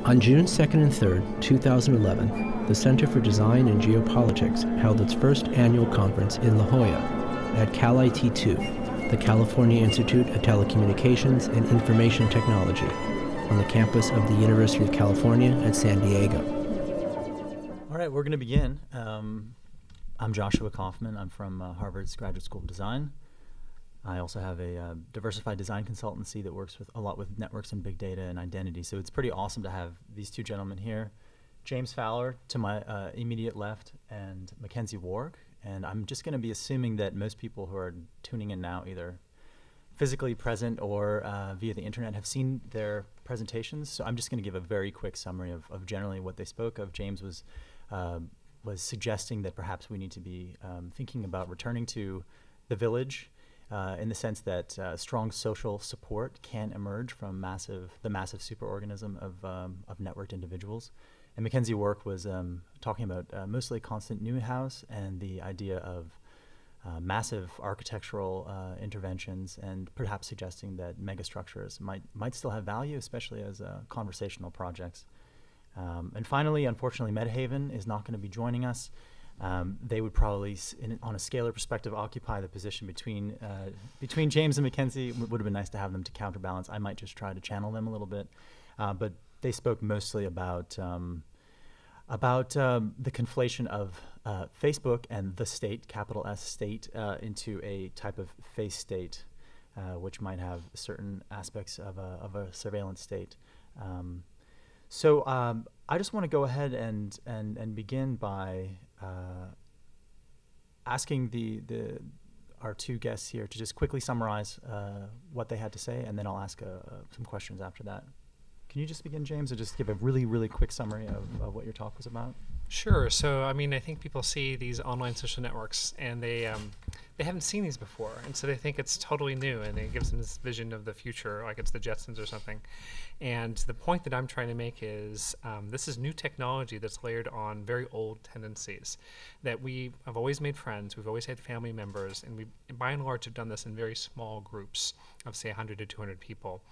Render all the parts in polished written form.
On June 2nd and 3rd, 2011, the Center for Design and Geopolitics held its first annual conference in La Jolla at Cal IT2, the California Institute of Telecommunications and Information Technology, on the campus of the University of California at San Diego. All right, we're going to begin. I'm Joshua Kauffman. I'm from Harvard's Graduate School of Design. I also have a diversified design consultancy that works a lot with networks and big data and identity. So it's pretty awesome to have these two gentlemen here. James Fowler to my immediate left and McKenzie Wark. And I'm just going to be assuming that most people who are tuning in now, either physically present or via the internet, have seen their presentations. So I'm just going to give a very quick summary of generally what they spoke of. James was suggesting that perhaps we need to be thinking about returning to the village, in the sense that strong social support can emerge from the massive superorganism of networked individuals. And McKenzie Wark was talking about mostly constant Neuhaus and the idea of massive architectural interventions, and perhaps suggesting that megastructures might still have value, especially as conversational projects. And finally, unfortunately, Metahaven is not going to be joining us. They would probably, on a scalar perspective, occupy the position between James and McKenzie. It would have been nice to have them to counterbalance. I might just try to channel them a little bit. But they spoke mostly about the conflation of Facebook and the state, capital S state, into a type of face state, which might have certain aspects of a surveillance state. So I just want to go ahead and begin by asking our two guests here to just quickly summarize what they had to say, and then I'll ask some questions after that. Can you just begin, James, or just give a really, really quick summary of what your talk was about? Sure. So, I mean, I think people see these online social networks, and they haven't seen these before, and so they think it's totally new, and it gives them this vision of the future, like it's the Jetsons or something. And the point that I'm trying to make is this is new technology that's layered on very old tendencies that we have always made friends, we've always had family members, and we, by and large, have done this in very small groups of, say, 100 to 200 people.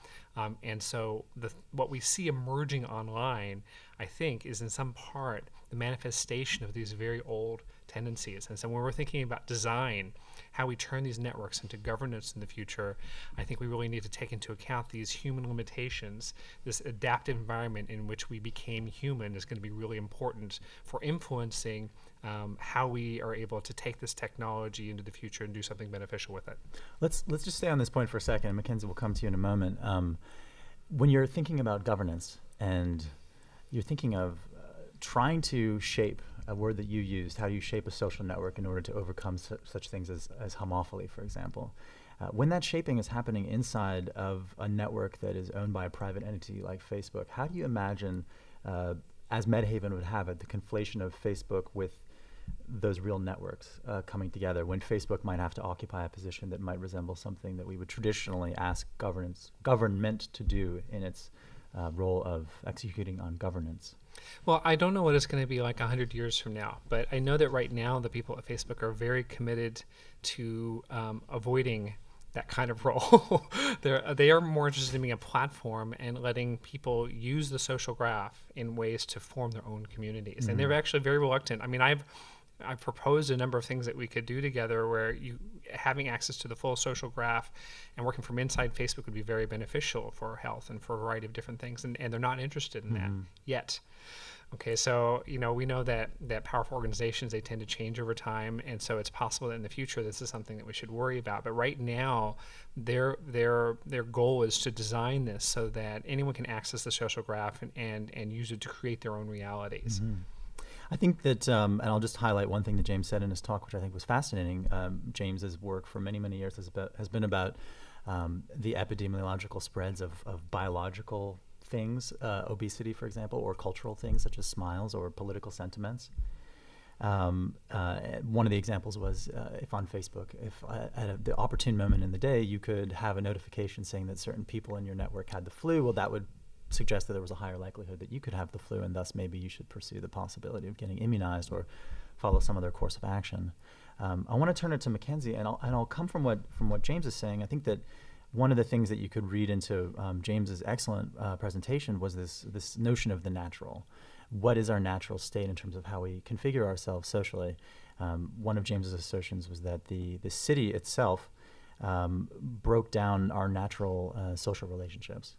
And so what we see emerging online, I think, is in some part the manifestation of these very old tendencies. And so when we're thinking about design, how we turn these networks into governance in the future, I think we really need to take into account these human limitations. This adaptive environment in which we became human is going to be really important for influencing how we are able to take this technology into the future and do something beneficial with it. Let's just stay on this point for a second. McKenzie will come to you in a moment. When you're thinking about governance and you're thinking of trying to shape a word that you used, how do you shape a social network in order to overcome such things as homophily, for example? When that shaping is happening inside of a network that is owned by a private entity like Facebook, how do you imagine, as Metahaven would have it, the conflation of Facebook with those real networks coming together, when Facebook might have to occupy a position that might resemble something that we would traditionally ask government to do in its role of executing on governance? Well, I don't know what it's going to be like 100 years from now, but I know that right now the people at Facebook are very committed to avoiding that kind of role. They are more interested in being a platform and letting people use the social graph in ways to form their own communities. Mm-hmm. And they're actually very reluctant. I mean, I've proposed a number of things that we could do together where having access to the full social graph and working from inside Facebook would be very beneficial for health and for a variety of different things, and they're not interested in that yet. Okay, so we know that powerful organizations, they tend to change over time, and so it's possible that in the future this is something that we should worry about. But right now, their goal is to design this so that anyone can access the social graph and use it to create their own realities. Mm-hmm. I think that, and I'll just highlight one thing that James said in his talk, which I think was fascinating. James's work for many, many years has been about the epidemiological spreads of biological things, obesity, for example, or cultural things such as smiles or political sentiments. One of the examples was if on Facebook, if at the opportune moment in the day, you could have a notification saying that certain people in your network had the flu, well, that would suggest that there was a higher likelihood that you could have the flu, and thus maybe you should pursue the possibility of getting immunized or follow some other course of action. I want to turn it to McKenzie, and I'll come from what James is saying. I think that one of the things that you could read into James's excellent presentation was this notion of the natural. What is our natural state in terms of how we configure ourselves socially? One of James's assertions was that the city itself broke down our natural social relationships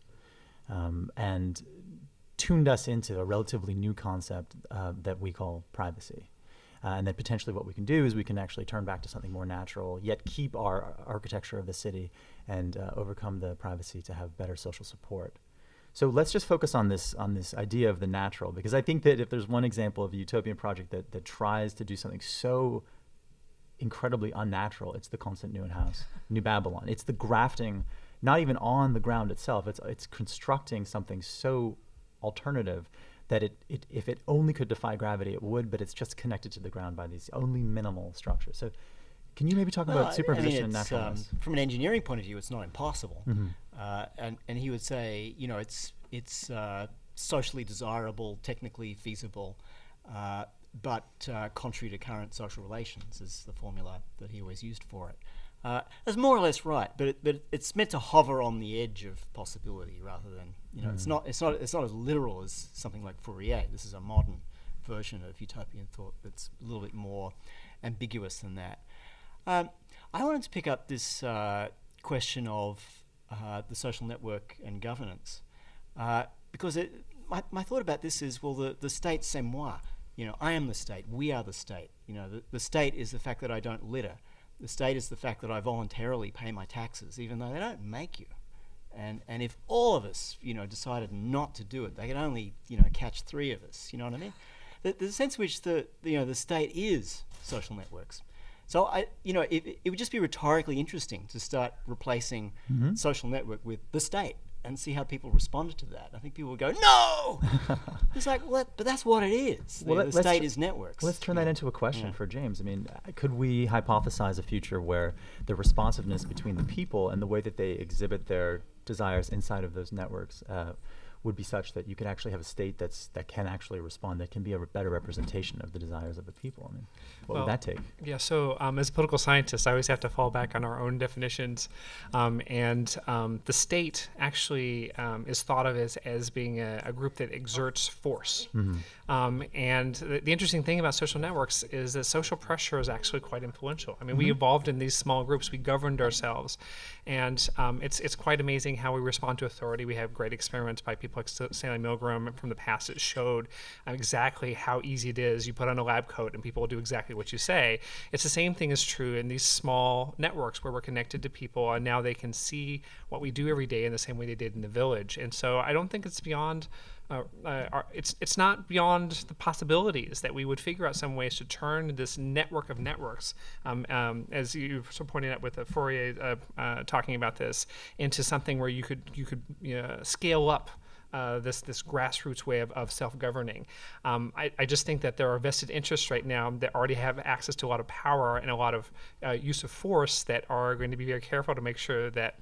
and tuned us into a relatively new concept that we call privacy. And then potentially what we can do is we can actually turn back to something more natural, yet keep our architecture of the city and overcome the privacy to have better social support. So let's just focus on this idea of the natural, because I think that if there's one example of a utopian project that tries to do something so incredibly unnatural, it's the Constant New Babylon. It's the grafting, not even on the ground itself. It's constructing something so alternative that if it only could defy gravity, it would, but it's just connected to the ground by these only minimal structures. So can you maybe talk about superposition and naturalness? From an engineering point of view, it's not impossible. Mm-hmm. And he would say, it's socially desirable, technically feasible, but contrary to current social relations is the formula that he always used for it. That's more or less right, but it's meant to hover on the edge of possibility rather than, it's not as literal as something like Fourier. This is a modern version of utopian thought that's a little bit more ambiguous than that. I wanted to pick up this question of the social network and governance, because my thought about this is, well, the state, c'est moi. I am the state. We are the state. The state is the fact that I don't litter. The state is the fact that I voluntarily pay my taxes, even though they don't make you. And if all of us, decided not to do it, they could only, catch 3 of us. You know what I mean? The sense in which the state is social networks. So it would just be rhetorically interesting to start replacing social network with the state and see how people responded to that. I think people would go, no! It's like, well, but that's what it is. The state is networks. Let's turn that into a question for James. I mean, could we hypothesize a future where the responsiveness between the people and the way that they exhibit their desires inside of those networks would be such that you could actually have a state that can actually respond, that can be a better representation of the desires of the people? I mean, what would that take? Yeah, so as a political scientist, I always have to fall back on our own definitions. And the state actually is thought of as being a group that exerts force. Mm-hmm. And the interesting thing about social networks is that social pressure is actually quite influential. I mean, we evolved in these small groups. We governed ourselves. And it's quite amazing how we respond to authority. We have great experiments by people like Stanley Milgram from the past that showed exactly how easy it is. You put on a lab coat and people will do exactly what you say. It's the same thing is true in these small networks where we're connected to people, and now they can see what we do every day in the same way they did in the village. And so I don't think it's beyond it's not beyond the possibilities that we would figure out some ways to turn this network of networks, as you pointed out with Fourier talking about this, into something where you could scale up this grassroots way of self-governing. I just think that there are vested interests right now that already have access to a lot of power and a lot of use of force that are going to be very careful to make sure that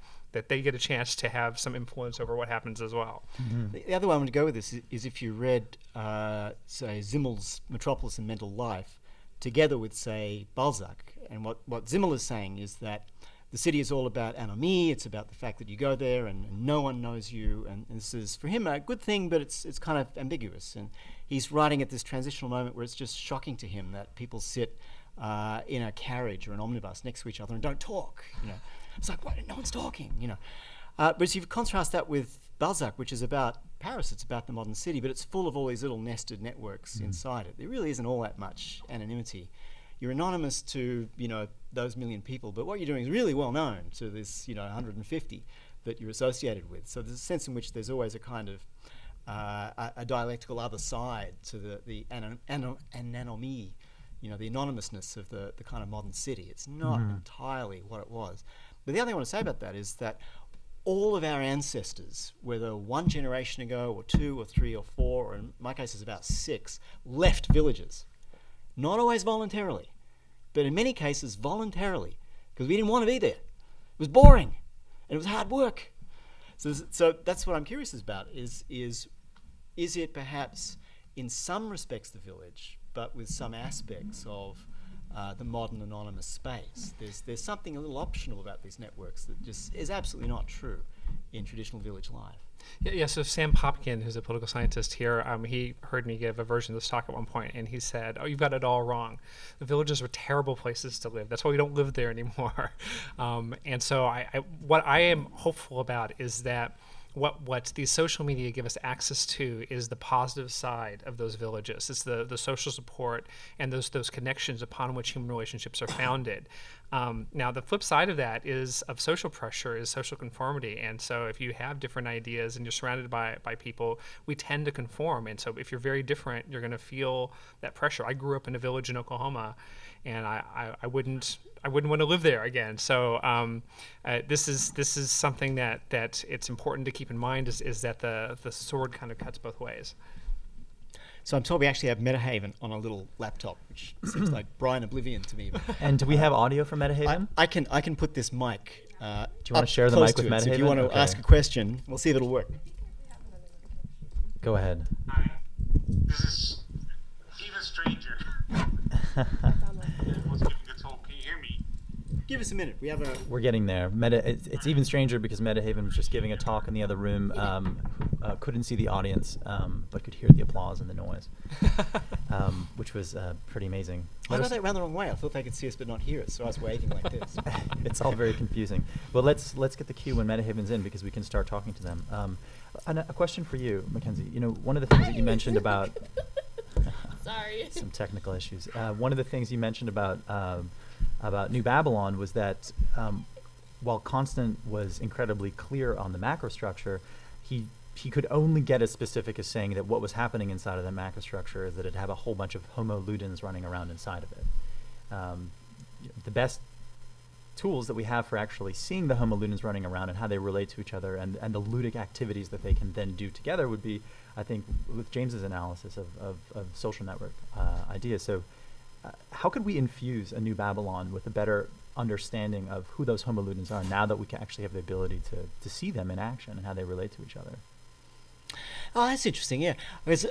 they get a chance to have some influence over what happens as well. Mm-hmm. The other way I'm going to go with this is if you read, say, Zimmel's Metropolis and Mental Life, together with, say, Balzac. And what Zimmel is saying is that the city is all about anomie. It's about the fact that you go there and no one knows you. And this is, for him, a good thing, but it's kind of ambiguous. And he's writing at this transitional moment where it's just shocking to him that people sit in a carriage or an omnibus next to each other and don't talk. It's like, what? No one's talking. But if you contrast that with Balzac, which is about Paris, it's about the modern city, but it's full of all these little nested networks inside it. There really isn't all that much anonymity. You're anonymous to, those million people, but what you're doing is really well known to this, 150 that you're associated with. So there's a sense in which there's always a kind of a dialectical other side to the anomie, the anonymousness of the kind of modern city. It's not entirely what it was. But the other thing I want to say about that is that all of our ancestors, whether one generation ago or 2 or 3 or 4, or in my case it's about 6, left villages. Not always voluntarily, but in many cases voluntarily, because we didn't want to be there. It was boring, and it was hard work. So that's what I'm curious about, is it perhaps in some respects the village, but with some aspects of the modern anonymous space. There's something a little optional about these networks that just is absolutely not true in traditional village life. Yeah, so Sam Popkin, who's a political scientist here, he heard me give a version of this talk at one point, and he said, "Oh, you've got it all wrong. The villages were terrible places to live. That's why we don't live there anymore." And so what I am hopeful about is that what these social media give us access to is the positive side of those villages. It's the social support and those connections upon which human relationships are founded. Now, the flip side of that of social pressure is social conformity. And so if you have different ideas and you're surrounded by people, we tend to conform. And so if you're very different, you're going to feel that pressure. I grew up in a village in Oklahoma, and I wouldn't want to live there again. So this is something that it's important to keep in mind is that the sword kind of cuts both ways. So I'm told we actually have Metahaven on a little laptop, which seems like Brian Oblivion to me. And do we have audio from Metahaven? I can put this mic. Do you want to share the mic with Metahaven? So if you want to ask a question, we'll see if it'll work. Go ahead. Hi, this is Even Stranger. Was giving a talk. Can you hear me? Give us a minute. We're getting there. It's even stranger because Metahaven was just giving a talk in the other room. Couldn't see the audience, but could hear the applause and the noise, which was pretty amazing. I got that round the wrong way. I thought they could see us but not hear us, so I was waving like this. It's all very confusing. Well, let's get the cue when Metahaven's in because we can start talking to them. And a question for you, McKenzie. You know, one of the things that you mentioned about Sorry. some technical issues. One of the things you mentioned about New Babylon was that while Constant was incredibly clear on the macrostructure, he could only get as specific as saying that what was happening inside of the macrostructure is that it had a whole bunch of homo ludens running around inside of it. The best tools that we have for actually seeing the homo ludens running around and how they relate to each other and the ludic activities that they can then do together would be, I think, with James's analysis of social network ideas. So how could we infuse a New Babylon with a better understanding of who those homo ludens are now that we can actually have the ability to see them in action and how they relate to each other? Oh, that's interesting, yeah. Because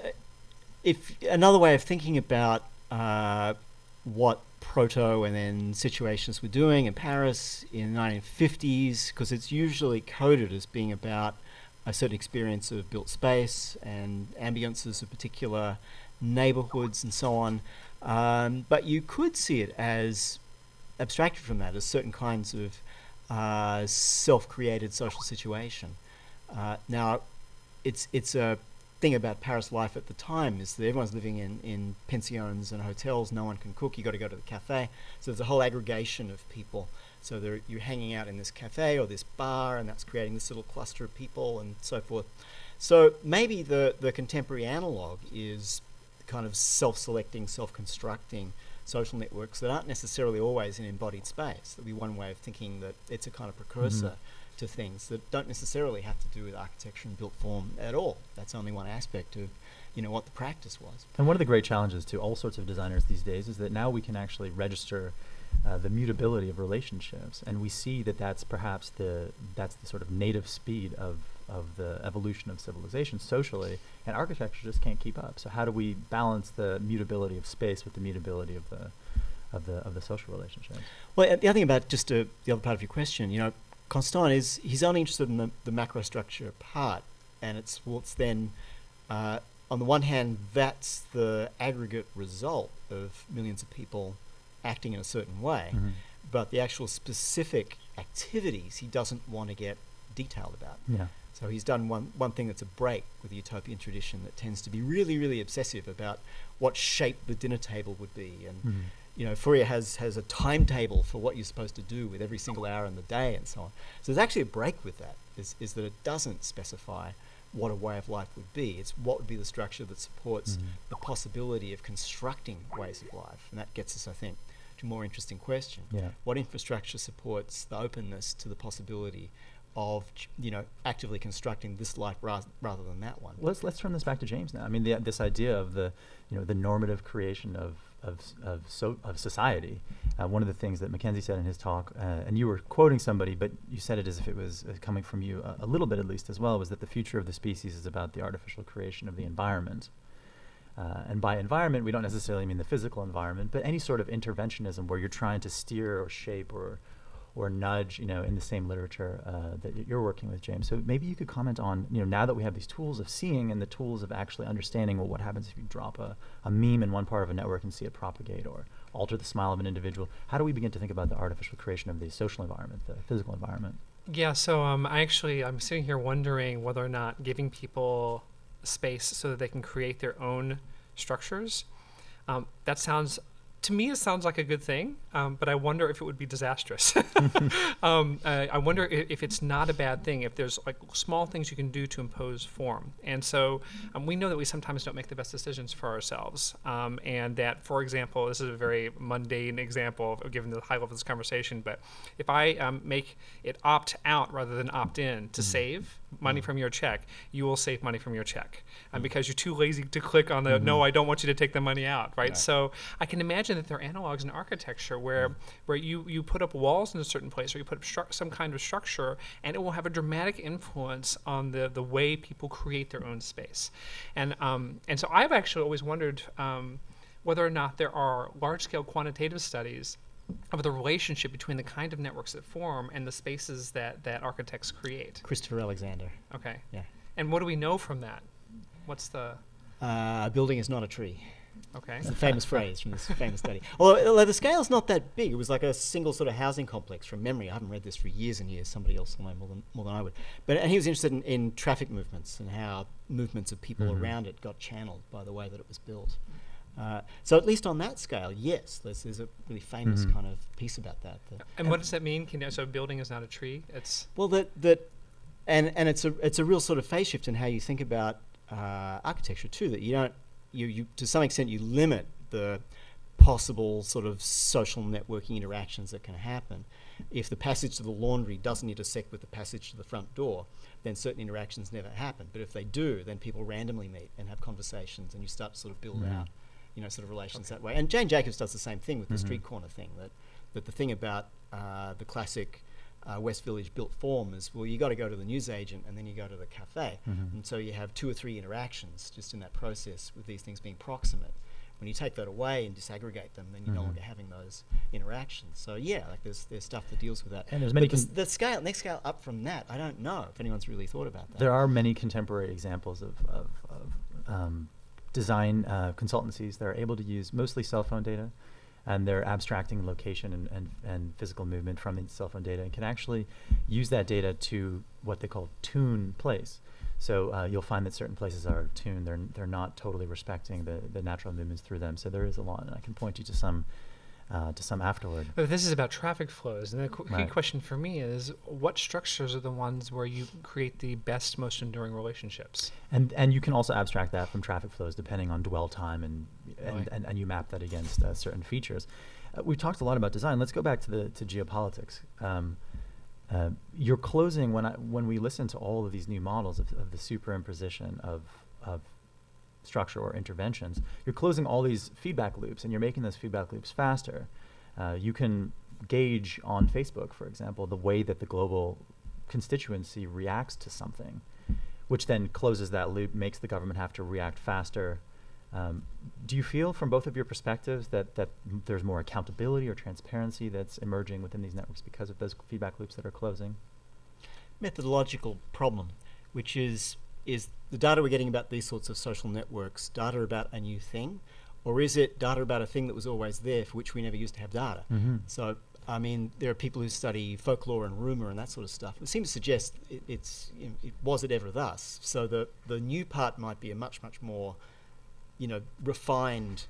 if another way of thinking about what proto and then situations were doing in Paris in the 1950s, because it's usually coded as being about a certain experience of built space and ambiances of particular neighborhoods and so on. But you could see it as abstracted from that as certain kinds of self-created social situation. Now, it's a thing about Paris life at the time is that everyone's living in pensions and hotels. No one can cook. You got to go to the cafe. So there's a whole aggregation of people. So you're hanging out in this cafe or this bar, and that's creating this little cluster of people and so forth. So maybe the contemporary analog is kind of self-selecting, self-constructing social networks that aren't necessarily always in embodied space. That'd be one way of thinking that it's a kind of precursor to things that don't necessarily have to do with architecture and built form at all. That's only one aspect of, what the practice was. And one of the great challenges to all sorts of designers these days is that now we can actually register the mutability of relationships, and we see that that's perhaps that's the sort of native speed of the evolution of civilization socially, and architecture just can't keep up. So how do we balance the mutability of space with the mutability of the social relationships? Well, the other thing about just the other part of your question, Constant he's only interested in the macrostructure part, and it's what's then on the one hand that's the aggregate result of millions of people acting in a certain way, but the actual specific activities he doesn't want to get detailed about. Yeah. So he's done one thing that's a break with the utopian tradition that tends to be really, really obsessive about what shape the dinner table would be. And, Fourier has a timetable for what you're supposed to do with every single hour in the day and so on. So there's actually a break with that, is that it doesn't specify what a way of life would be. It's what would be the structure that supports the possibility of constructing ways of life. And that gets us, I think, to a more interesting question. Yeah. What infrastructure supports the openness to the possibility of actively constructing this life rather than that one? Let's turn this back to James now. I mean, this idea of the normative creation of society. One of the things that McKenzie said in his talk, and you were quoting somebody, but you said it as if it was coming from you a little bit at least as well, was that the future of the species is about the artificial creation of the environment. And by environment, we don't necessarily mean the physical environment, but any sort of interventionism where you're trying to steer or shape or nudge, in the same literature that you're working with, James. So maybe you could comment on, now that we have these tools of seeing and the tools of actually understanding, well, what happens if you drop a meme in one part of a network and see it propagate or alter the smile of an individual? How do we begin to think about the artificial creation of the social environment, the physical environment? Yeah, so I'm sitting here wondering whether or not giving people space so that they can create their own structures, to me, it sounds like a good thing, but I wonder if it would be disastrous. I wonder if it's not a bad thing, if there's like small things you can do to impose form. And so we know that we sometimes don't make the best decisions for ourselves. And that, for example, this is a very mundane example given the high level of this conversation, but if I make it opt out rather than opt in to save money from your check, you will save money from your check. Because you're too lazy to click on the, no, I don't want you to take the money out, right? So I can imagine that there are analogs in architecture where you put up walls in a certain place, or you put up some kind of structure, and it will have a dramatic influence on the way people create their own space. And so I've actually always wondered whether or not there are large-scale quantitative studies of the relationship between the kind of networks that form and the spaces that architects create. Christopher Alexander. Okay. Yeah. And what do we know from that? What's the... A building is not a tree. Okay. It's a famous phrase from this famous study. Although the scale's not that big. It was like a single sort of housing complex from memory. I haven't read this for years and years. Somebody else will know more than I would. And he was interested in traffic movements and how movements of people around it got channeled by the way that it was built. So at least on that scale, yes, there's a really famous kind of piece about that. And what does that mean? So a building is not a tree? It's and it's a real sort of phase shift in how you think about architecture too. That you to some extent you limit the possible sort of social networking interactions that can happen. If the passage to the laundry doesn't intersect with the passage to the front door, then certain interactions never happen. But if they do, then people randomly meet and have conversations, and you start to sort of build out, sort of relations that way. And Jane Jacobs does the same thing with the street corner thing. That the thing about the classic West Village built form is, well, you got to go to the newsagent and then you go to the cafe, and so you have 2 or 3 interactions just in that process with these things being proximate. When you take that away and disaggregate them, then you're no longer having those interactions. So yeah, like there's stuff that deals with that. And there's many the next scale up from that, I don't know if anyone's really thought about that. There are many contemporary examples of design consultancies that are able to use mostly cell phone data, and they're abstracting location and physical movement from the cell phone data, and can actually use that data to what they call tune place. So you'll find that certain places are tuned. They're not totally respecting the natural movements through them. So there is a lot, and I can point you to some afterward. But this is about traffic flows, and the key question for me is, what structures are the ones where you create the best, most enduring relationships? And you can also abstract that from traffic flows depending on dwell time, and you map that against certain features. We've talked a lot about design. Let's go back to geopolitics. You're closing, when we listen to all of these new models of the superimposition of structure or interventions, you're closing all these feedback loops, and you're making those feedback loops faster. You can gauge on Facebook, for example, the way that the global constituency reacts to something, which then closes that loop, makes the government have to react faster. Do you feel, from both of your perspectives, that there's more accountability or transparency that's emerging within these networks because of those feedback loops that are closing? Methodological problem, which is the data we're getting about these sorts of social networks data about a new thing, or is it data about a thing that was always there for which we never used to have data? So, I mean, there are people who study folklore and rumour and that sort of stuff. It seems to suggest was it ever thus? So the new part might be a much, much more refined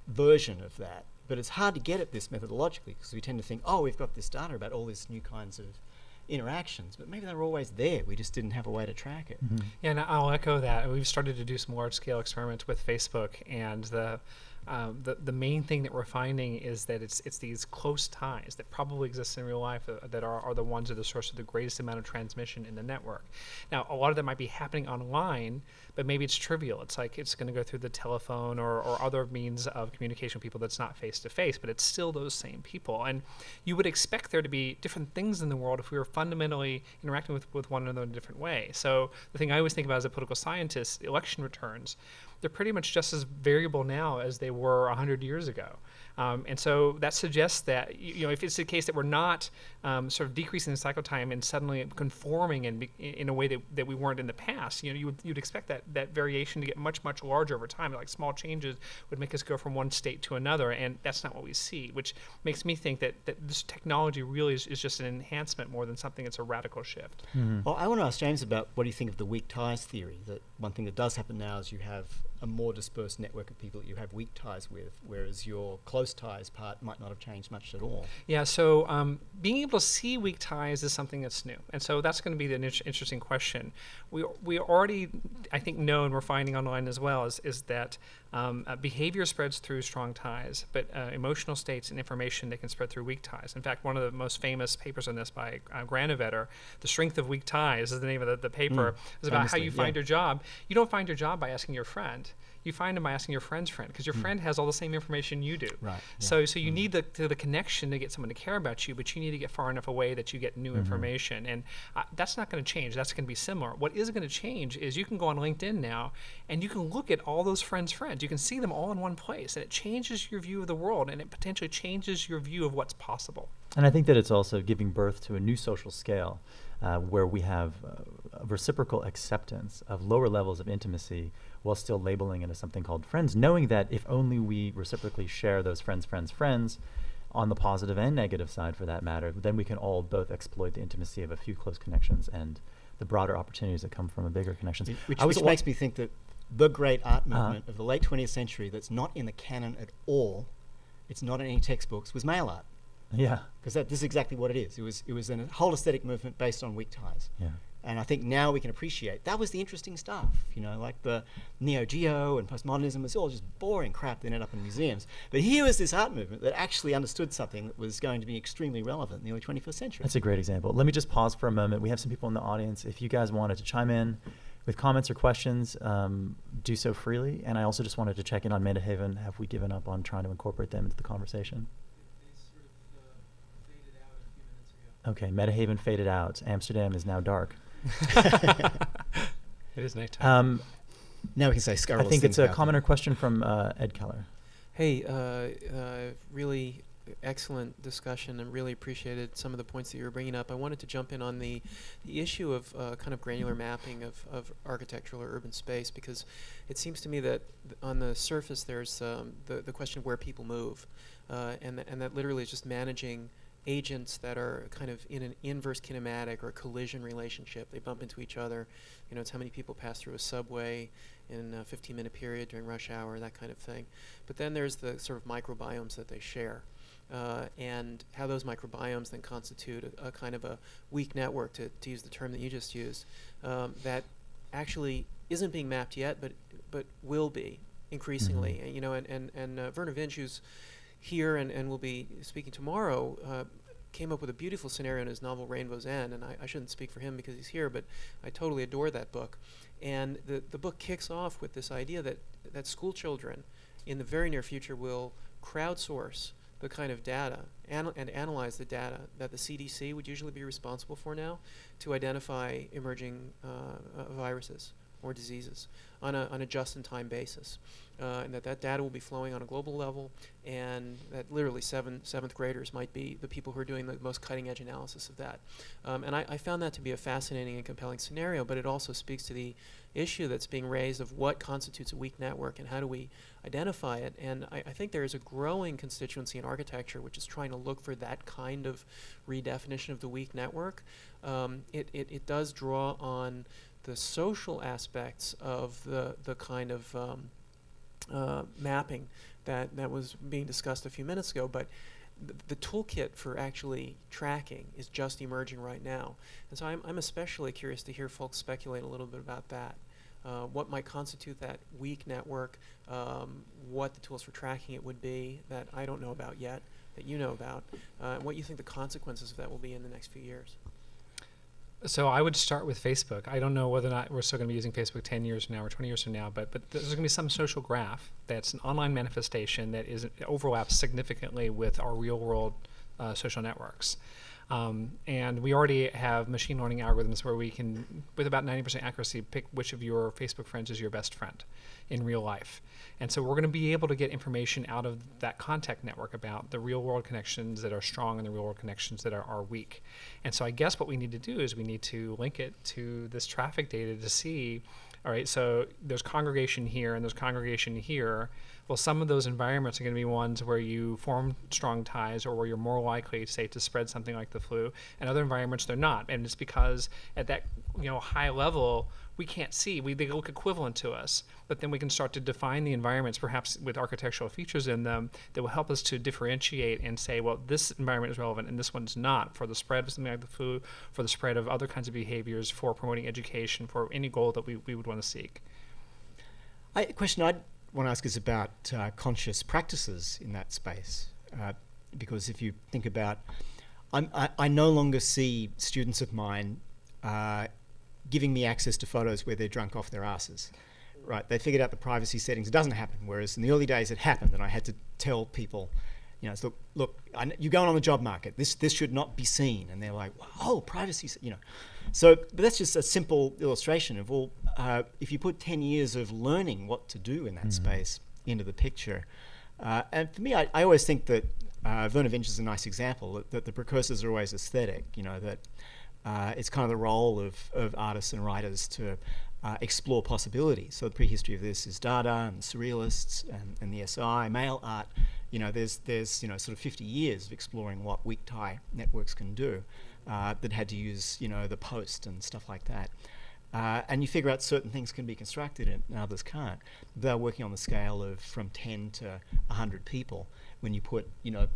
version of that. But it's hard to get at this methodologically, because we tend to think, we've got this data about all these new kinds of interactions, but maybe they're always there. We just didn't have a way to track it. Yeah, and I'll echo that. We've started to do some large-scale experiments with Facebook, and the main thing that we're finding is that it's these close ties that probably exist in real life that are the ones that are the source of the greatest amount of transmission in the network. Now, a lot of that might be happening online, but maybe it's trivial. It's like it's going to go through the telephone or other means of communication with people that's not face-to-face, but it's still those same people. And you would expect there to be different things in the world if we were fundamentally interacting with one another in a different way. So the thing I always think about as a political scientist, election returns. they're pretty much just as variable now as they were 100 years ago. And so that suggests that, if it's the case that we're not sort of decreasing the cycle time and suddenly conforming in a way that we weren't in the past, you'd expect that variation to get much, much larger over time. Like small changes would make us go from one state to another, and that's not what we see, which makes me think that this technology really is just an enhancement more than something that's a radical shift. Well, I want to ask James about what do you think of the weak ties theory, that one thing that does happen now is you have a more dispersed network of people that you have weak ties with, whereas your close ties part might not have changed much at all. Yeah, so being able to see weak ties is something that's new. And so that's going to be the interesting question. We already, I think, know, and we're finding online as well, is that behavior spreads through strong ties, but emotional states and information, they can spread through weak ties. In fact, one of the most famous papers on this by Granovetter, The Strength of Weak Ties is the name of the paper, is about how you find your job. You don't find your job by asking your friend. You find them by asking your friend's friend, because your friend has all the same information you do. Right. So you need the connection to get someone to care about you, but you need to get far enough away that you get new information. And that's not going to change. That's going to be similar. What is going to change is you can go on LinkedIn now, and you can look at all those friends' friends. You can see them all in one place, and it changes your view of the world, and it potentially changes your view of what's possible. And I think that it's also giving birth to a new social scale where we have a reciprocal acceptance of lower levels of intimacy while still labeling it as something called friends, knowing that if only we reciprocally share those friends on the positive and negative side for that matter, then we can all both exploit the intimacy of a few close connections and the broader opportunities that come from a bigger connections. Which makes me think that the great art movement of the late 20th century that's not in the canon at all, it's not in any textbooks, was mail art. Yeah. Because this is exactly what it is. It was a whole aesthetic movement based on weak ties. Yeah. And I think now we can appreciate that was the interesting stuff, like the Neo Geo and postmodernism was all just boring crap that ended up in museums. But here was this art movement that actually understood something that was going to be extremely relevant in the early 21st century. That's a great example. Let me just pause for a moment. We have some people in the audience. If you guys wanted to chime in with comments or questions, do so freely. And I also just wanted to check in on Metahaven. Have we given up on trying to incorporate them into the conversation? Okay, Metahaven faded out. Amsterdam is now dark. It is nighttime. Now we can say scurrilous. I think it's a comment or question from Ed Keller. Hey, really excellent discussion, and really appreciated some of the points that you were bringing up. I wanted to jump in on the issue of kind of granular mapping of architectural or urban space, because it seems to me that on the surface there's the question of where people move, and that literally is just managing agents that are kind of in an inverse kinematic or collision relationship. They bump into each other. It's how many people pass through a subway in a 15-minute period during rush hour, that kind of thing. But then there's the sort of microbiomes that they share, and how those microbiomes then constitute a kind of a weak network, to use the term that you just used, that actually isn't being mapped yet, but will be increasingly. And Werner Vinge, who's here and will be speaking tomorrow, came up with a beautiful scenario in his novel Rainbow's End, and I shouldn't speak for him because he's here, but I totally adore that book. And the book kicks off with this idea that school children in the very near future will crowdsource the kind of data and analyze the data that the CDC would usually be responsible for now to identify emerging viruses or diseases on a just-in-time basis. And that data will be flowing on a global level, and that literally seventh graders might be the people who are doing the most cutting-edge analysis of that. And I found that to be a fascinating and compelling scenario, but it also speaks to the issue that's being raised of what constitutes a weak network and how do we identify it. And I think there is a growing constituency in architecture which is trying to look for that kind of redefinition of the weak network. It does draw on the social aspects of the kind of mapping that was being discussed a few minutes ago, but the toolkit for actually tracking is just emerging right now. And so I'm especially curious to hear folks speculate a little bit about that. What might constitute that weak network, what the tools for tracking it would be that I don't know about yet, that you know about, and what you think the consequences of that will be in the next few years. So I would start with Facebook. I don't know whether or not we're still going to be using Facebook 10 years from now or 20 years from now, but there's going to be some social graph that's an online manifestation that overlaps significantly with our real-world social networks. And we already have machine learning algorithms where we can, with about 90% accuracy, pick which of your Facebook friends is your best friend in real life. And so we're going to be able to get information out of that contact network about the real world connections that are strong and the real world connections that are weak. And so I guess what we need to do is we need to link it to this traffic data to see, all right, so there's congregation here and there's congregation here. Well, some of those environments are going to be ones where you form strong ties or where you're more likely, say, to spread something like the flu, and other environments they're not. And it's because at that high level, we can't see. They look equivalent to us, but then we can start to define the environments, perhaps with architectural features in them, that will help us to differentiate and say, well, this environment is relevant and this one's not, for the spread of something like the flu, for the spread of other kinds of behaviors, for promoting education, for any goal that we would want to seek. A question I'd want to ask is about conscious practices in that space, because if you think about, I no longer see students of mine giving me access to photos where they're drunk off their asses, right? They figured out the privacy settings. It doesn't happen, whereas in the early days it happened, and I had to tell people, so look, you're going on the job market. This should not be seen, and they're like, oh, privacy, So, but that's just a simple illustration of, well, if you put 10 years of learning what to do in that space into the picture, and for me, I always think that Werner Vinge is a nice example, that the precursors are always aesthetic, that it's kind of the role of artists and writers to explore possibilities. So the prehistory of this is Dada and the Surrealists and the SI, male art. There's sort of 50 years of exploring what weak tie networks can do that had to use the post and stuff like that. And you figure out certain things can be constructed and others can't. They're working on the scale of from 10 to 100 people. When you put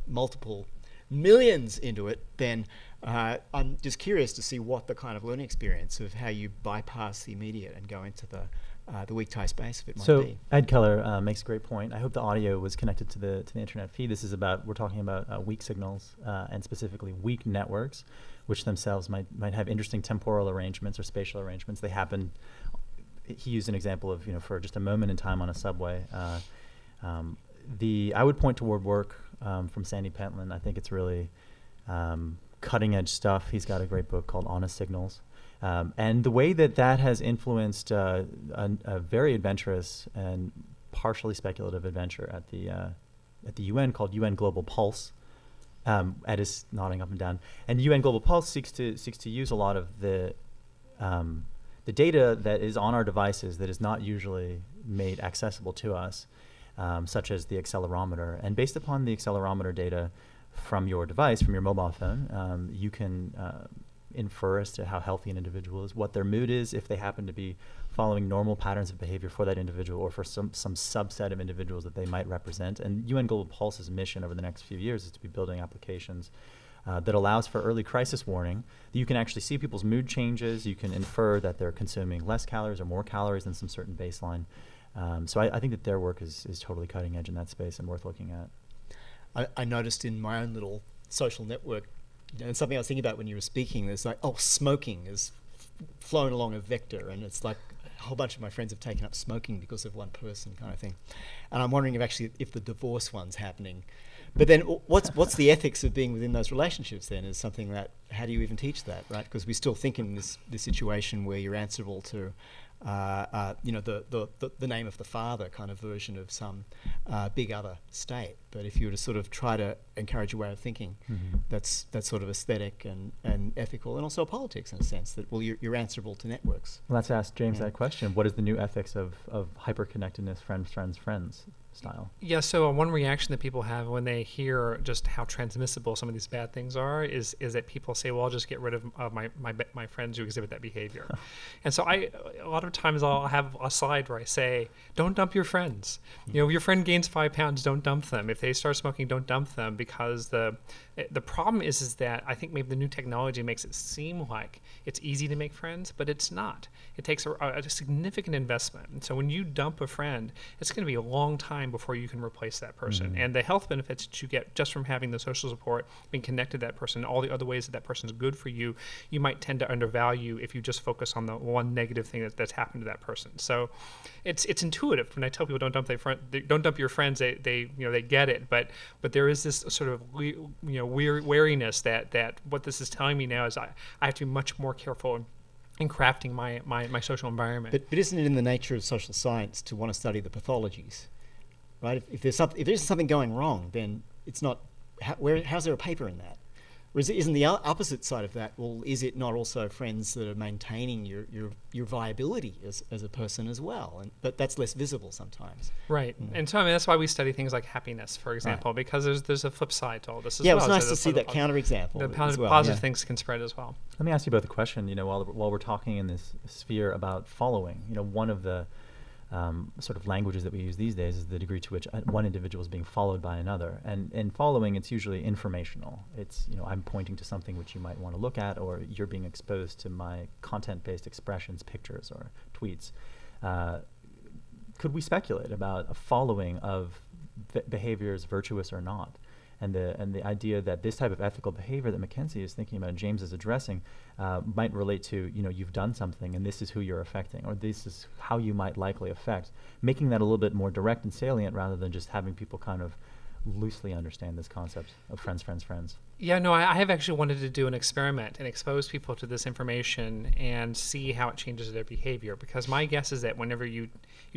multiple millions into it, then I'm just curious to see what the kind of learning experience of how you bypass the immediate and go into the weak tie space of it might be. Ed Keller makes a great point. I hope the audio was connected to the internet feed. This is we're talking about weak signals and specifically weak networks, which themselves might have interesting temporal arrangements or spatial arrangements. They happen. He used an example of for just a moment in time on a subway. I would point toward Wark from Sandy Pentland. I think it's really cutting edge stuff. He's got a great book called Honest Signals. And the way that has influenced a very adventurous and partially speculative adventure at the UN called UN Global Pulse. Ed is nodding up and down. And UN Global Pulse seeks to use a lot of the data that is on our devices that is not usually made accessible to us, such as the accelerometer. And based upon the accelerometer data from your device, from your mobile phone, you can infer as to how healthy an individual is, what their mood is, if they happen to be following normal patterns of behavior for that individual or for some subset of individuals that they might represent. And UN Global Pulse's mission over the next few years is to be building applications that allows for early crisis warning. You can actually see people's mood changes. You can infer that they're consuming less calories or more calories than some certain baseline. So I think that their work is totally cutting edge in that space and worth looking at. I noticed in my own little social network, and something I was thinking about when you were speaking, there's like, smoking is flown along a vector, and it's like a whole bunch of my friends have taken up smoking because of one person kind of thing. And I'm wondering if the divorce one's happening. But then what's the ethics of being within those relationships then is something that, how do you even teach that, right? Because we still think in this situation where you're answerable to the name of the father kind of version of some big other state. But if you were to sort of try to encourage a way of thinking, that's sort of aesthetic and ethical, and also politics in a sense that, well, you're answerable to networks. Well, let's ask James that question. What is the new ethics of hyper-connectedness, friends style? Yeah, so one reaction that people have when they hear just how transmissible some of these bad things are is that people say, well, I'll just get rid of my friends who exhibit that behavior. And so a lot of times I'll have a slide where I say, don't dump your friends. Your friend gains 5 pounds, don't dump them. If they start smoking, don't dump them, because the problem is that I think maybe the new technology makes it seem like it's easy to make friends, but it's not. It takes a significant investment. And so when you dump a friend, it's going to be a long time before you can replace that person. And the health benefits that you get just from having the social support, being connected to that person, all the other ways that person's good for you, you might tend to undervalue if you just focus on the one negative thing that's happened to that person. So it's intuitive. When I tell people don't dump your friends, they get it. But there is this sort of wariness that what this is telling me now is I have to be much more careful in crafting my social environment. But isn't it in the nature of social science to want to study the pathologies, right? If there's something going wrong, then it's not. How's there a paper in that? Or isn't the opposite side of that? Well, is it not also friends that are maintaining your viability as a person as well? But that's less visible sometimes. Right. And so that's why we study things like happiness, for example, because there's a flip side to all this as well. Yeah, it was nice to see that counterexample. The as well. positive things can spread as well. Let me ask you about the question. While we're talking in this sphere about following, one of the sort of languages that we use these days is the degree to which one individual is being followed by another. And in following, it's usually informational. It's, I'm pointing to something which you might want to look at, or you're being exposed to my content-based expressions, pictures, or tweets. Could we speculate about a following of behaviors, virtuous or not? And the idea that this type of ethical behavior that McKenzie is thinking about, James is addressing, might relate to, you've done something and this is who you're affecting, or this is how you might likely affect, making that a little bit more direct and salient rather than just having people kind of loosely understand this concept of friends, friends, friends. Yeah, no, I have actually wanted to do an experiment and expose people to this information and see how it changes their behavior, because my guess is that whenever you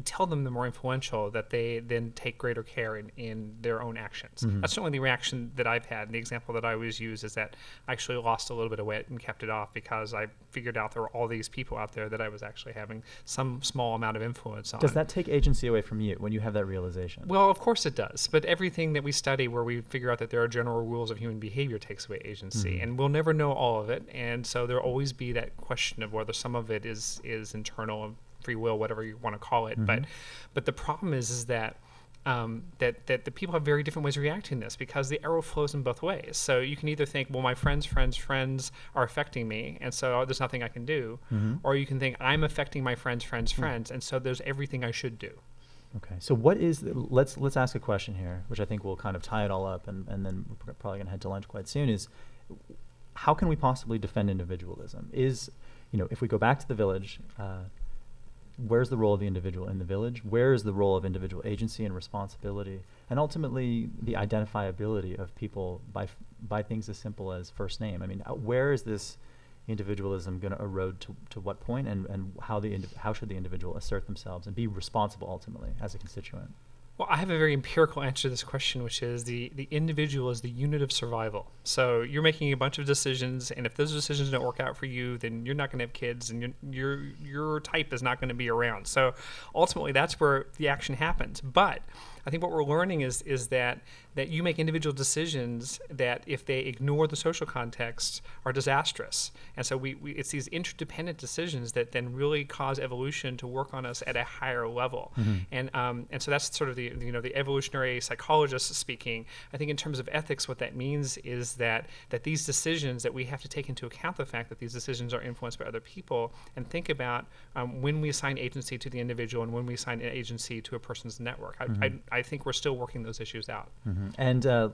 tell them they're more influential, that they then take greater care in their own actions. Mm-hmm. That's certainly the reaction that I've had. And the example that I always use is that I actually lost a little bit of weight and kept it off because I figured out there were all these people out there that I was actually having some small amount of influence on. Does that take agency away from you when you have that realization? Well, of course it does. But everything that we study where we figure out that there are general rules of human behavior takes away agency. Mm-hmm. And we'll never know all of it. And so there'll always be that question of whether some of it is internal free will, whatever you want to call it. Mm-hmm. But the problem is that that the people have very different ways of reacting to this, because the arrow flows in both ways. So you can either think, well, my friends are affecting me, and so there's nothing I can do, mm-hmm. or you can think I'm affecting my friends, and so there's everything I should do. Okay, so what is let's ask a question here, which I think will kind of tie it all up, and then we're probably going to head to lunch quite soon. Is how can we possibly defend individualism? If we go back to the village, where's the role of the individual in the village? Where is the role of individual agency and responsibility, and ultimately the identifiability of people by things as simple as first name? I mean, where is this individualism going to erode to what point, and how should the individual assert themselves and be responsible ultimately as a constituent? Well, I have a very empirical answer to this question, which is the individual is the unit of survival. So you're making a bunch of decisions, and if those decisions don't work out for you, then you're not going to have kids, and your type is not going to be around. So ultimately, that's where the action happens. But I think what we're learning is that you make individual decisions that, if they ignore the social context, are disastrous. And so it's these interdependent decisions that then really cause evolution to work on us at a higher level. Mm-hmm. And so that's sort of the evolutionary psychologist speaking. I think in terms of ethics, what that means is that these decisions, that we have to take into account the fact that these decisions are influenced by other people, and think about when we assign agency to the individual and when we assign agency to a person's network. I think we're still working those issues out. Mm-hmm. And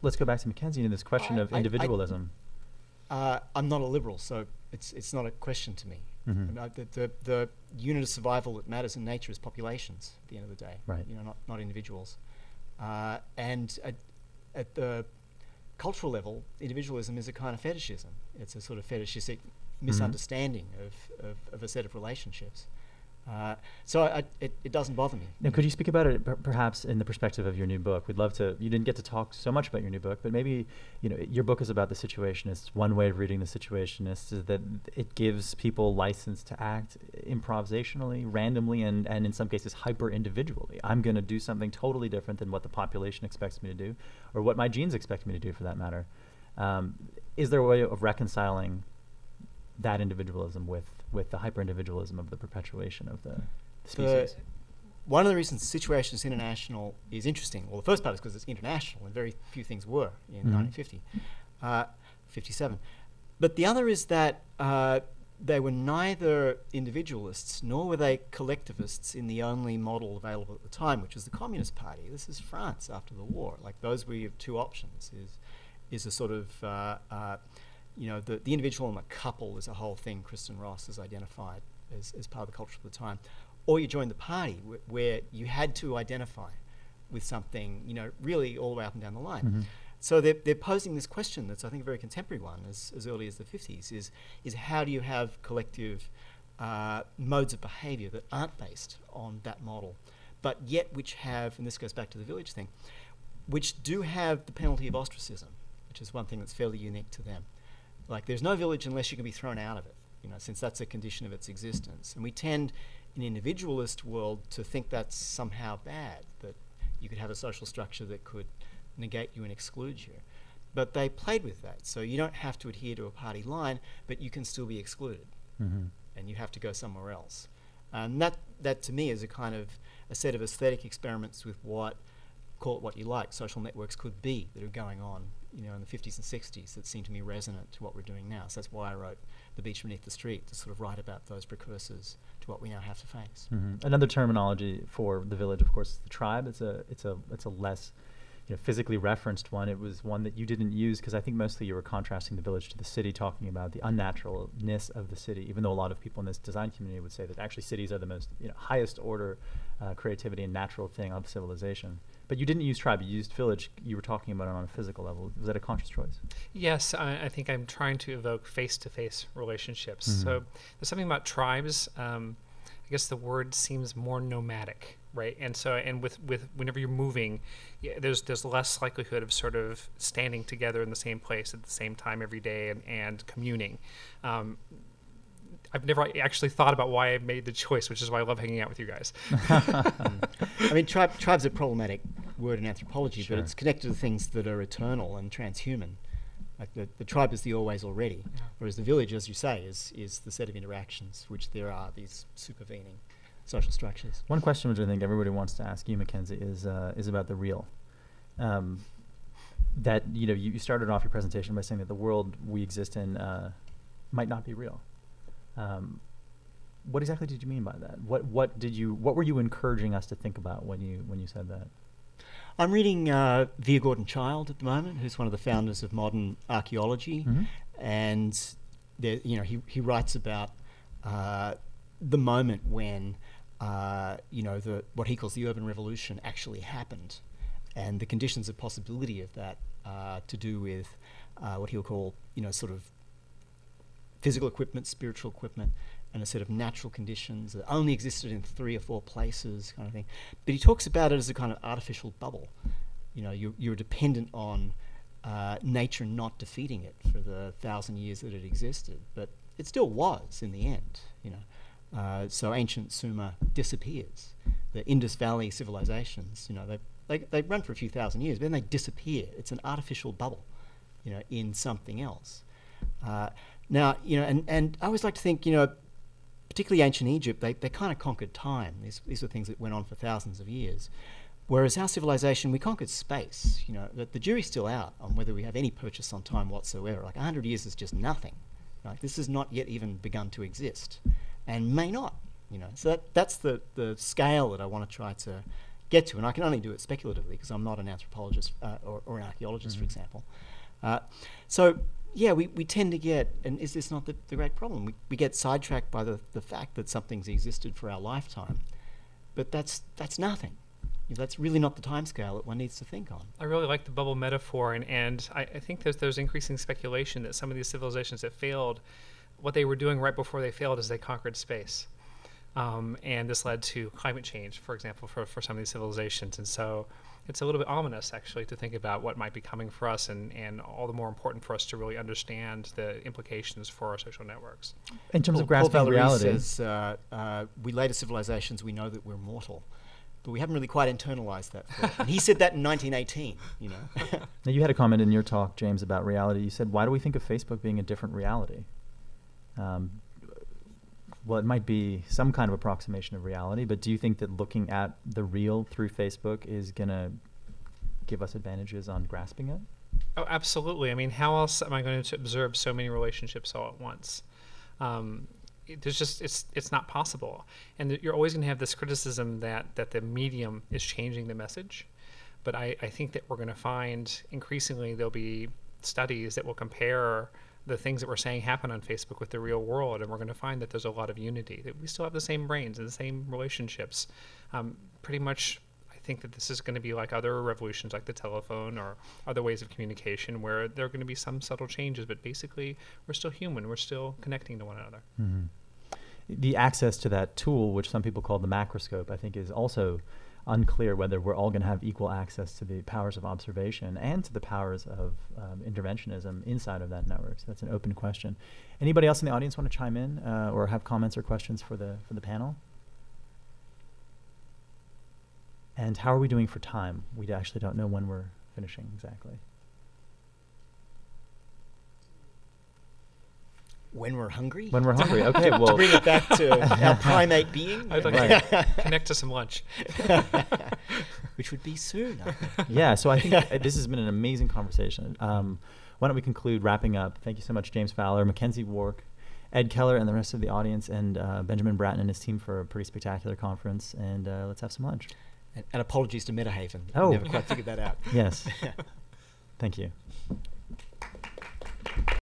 let's go back to McKenzie and this question of individualism. I'm not a liberal, so it's not a question to me. Mm-hmm. I mean, the unit of survival that matters in nature is populations at the end of the day, right? Not individuals. And at the cultural level, individualism is a kind of fetishism. It's a sort of fetishistic misunderstanding of a set of relationships. So it doesn't bother me. Now, could you speak about it perhaps in the perspective of your new book? We'd love to. You didn't get to talk so much about your new book, but maybe your book is about the situationists. One way of reading the situationists is that it gives people license to act improvisationally, randomly, and in some cases hyper individually. I'm going to do something totally different than what the population expects me to do, or what my genes expect me to do, for that matter. Is there a way of reconciling that individualism with the hyper-individualism of the perpetuation of the species? One of the reasons Situationist International is interesting, well, the first part is because it's international, and very few things were in 1950, 57. But the other is that they were neither individualists nor were they collectivists in the only model available at the time, which was the Communist Party. This is France after the war. Like, those were your two options, is a sort of the individual and the couple is a whole thing Kristen Ross has identified as part of the culture of the time. Or you joined the party where you had to identify with something, really all the way up and down the line. So they're posing this question that's, I think, a very contemporary one, as early as the 50s, is how do you have collective modes of behaviour that aren't based on that model, but yet which have, and this goes back to the village thing, which do have the penalty of ostracism, which is one thing that's fairly unique to them. Like, there's no village unless you can be thrown out of it, since that's a condition of its existence. And we tend, in an individualist world, to think that's somehow bad, that you could have a social structure that could negate you and exclude you. But they played with that. So you don't have to adhere to a party line, but you can still be excluded. Mm-hmm. And you have to go somewhere else. And that to me is a set of aesthetic experiments with call it what you like, social networks could be that are going on, in the 50s and 60s that seem to me resonant to what we're doing now. So that's why I wrote The Beach Beneath the Street, to sort of write about those precursors to what we now have to face. Mm-hmm. Another terminology for the village, of course, is the tribe. It's a less physically referenced one. It was one that you didn't use because I think mostly you were contrasting the village to the city, talking about the unnaturalness of the city, even though a lot of people in this design community would say that actually cities are the most highest order creativity and natural thing of civilization. But you didn't use tribe, you used village. You were talking about it on a physical level. Was that a conscious choice? Yes, I think I'm trying to evoke face-to-face relationships. Mm-hmm. So there's something about tribes. I guess the word seems more nomadic, right? And so, with whenever you're moving, there's less likelihood of sort of standing together in the same place at the same time every day and communing. I've never actually thought about why I made the choice, which is why I love hanging out with you guys. I mean, tribe's a problematic word in anthropology, Sure. but it's connected to things that are eternal and transhuman. Like the tribe is the always already, whereas the village, as you say, is the set of interactions which there are these supervening social structures. One question which I think everybody wants to ask you, McKenzie, is about the real. That you started off your presentation by saying that the world we exist in might not be real. What exactly did you mean by that? What were you encouraging us to think about when you said that? I'm reading Vere Gordon-Childe at the moment, who's one of the founders of modern archaeology, Mm-hmm. and he writes about the moment when what he calls the urban revolution actually happened, and the conditions of possibility of that to do with what he'll call sort of physical equipment, spiritual equipment, and a set of natural conditions that only existed in 3 or 4 places, kind of thing. But he talks about it as a kind of artificial bubble. You're dependent on nature not defeating it for the 1,000 years that it existed, but it still was in the end. So ancient Sumer disappears. The Indus Valley civilizations, they run for a few thousand years, but then they disappear. It's an artificial bubble, in something else. Now, and I always like to think, particularly ancient Egypt, they kind of conquered time. These were things that went on for thousands of years. Whereas our civilization, we conquered space. The jury's still out on whether we have any purchase on time whatsoever. Like 100 years is just nothing. Like, this has not yet even begun to exist, and may not. So that's the scale that I want to try to get to, and I can only do it speculatively because I'm not an anthropologist or an archaeologist, for example. So yeah, we tend to get, and is this not the great problem? We get sidetracked by the fact that something's existed for our lifetime, but that's nothing. That's really not the timescale that one needs to think on. I really like the bubble metaphor, and I think there's increasing speculation that some of these civilizations that failed, what they were doing right before they failed is they conquered space. And this led to climate change, for example, for some of these civilizations. And so it's a little bit ominous, actually, to think about what might be coming for us, and all the more important for us to really understand the implications for our social networks. In terms of Paul grasping Valery reality, says, we later civilizations, we know that we're mortal, but we haven't really quite internalized that thought. And he said that in 1918, Now, you had a comment in your talk, James, about reality. You said, why do we think of Facebook being a different reality? Well, it might be some kind of approximation of reality, but do you think that looking at the real through Facebook is going to give us advantages on grasping it? Oh, absolutely. I mean, how else am I going to observe so many relationships all at once? It's not possible. And you're always going to have this criticism that the medium is changing the message. But I think that we're going to find increasingly there'll be studies that will compare the things that we're saying happen on Facebook with the real world, and we're going to find that there's a lot of unity, that we still have the same brains and the same relationships. Pretty much, I think that this is going to be like other revolutions, like the telephone or other ways of communication, where there are going to be some subtle changes, but basically we're still human. We're still connecting to one another. Mm-hmm. The access to that tool, which some people call the macroscope, I think is also unclear whether we're all going to have equal access to the powers of observation and to the powers of interventionism inside of that network. So that's an open question. Anybody else in the audience want to chime in or have comments or questions for the panel? And how are we doing for time? We actually don't know when we're finishing exactly. When we're hungry? When we're hungry, okay. To Well, bring it back to our primate being. I'd like Right. to connect to some lunch. Which would be soon, I think. yeah. So I think this has been an amazing conversation. Why don't we conclude wrapping up? Thank you so much, James Fowler, McKenzie, Wark, Ed Keller, and the rest of the audience, and Benjamin Bratton and his team for a pretty spectacular conference. And let's have some lunch. And apologies to Metahaven. Oh. Never quite figured that out. Yes. Thank you.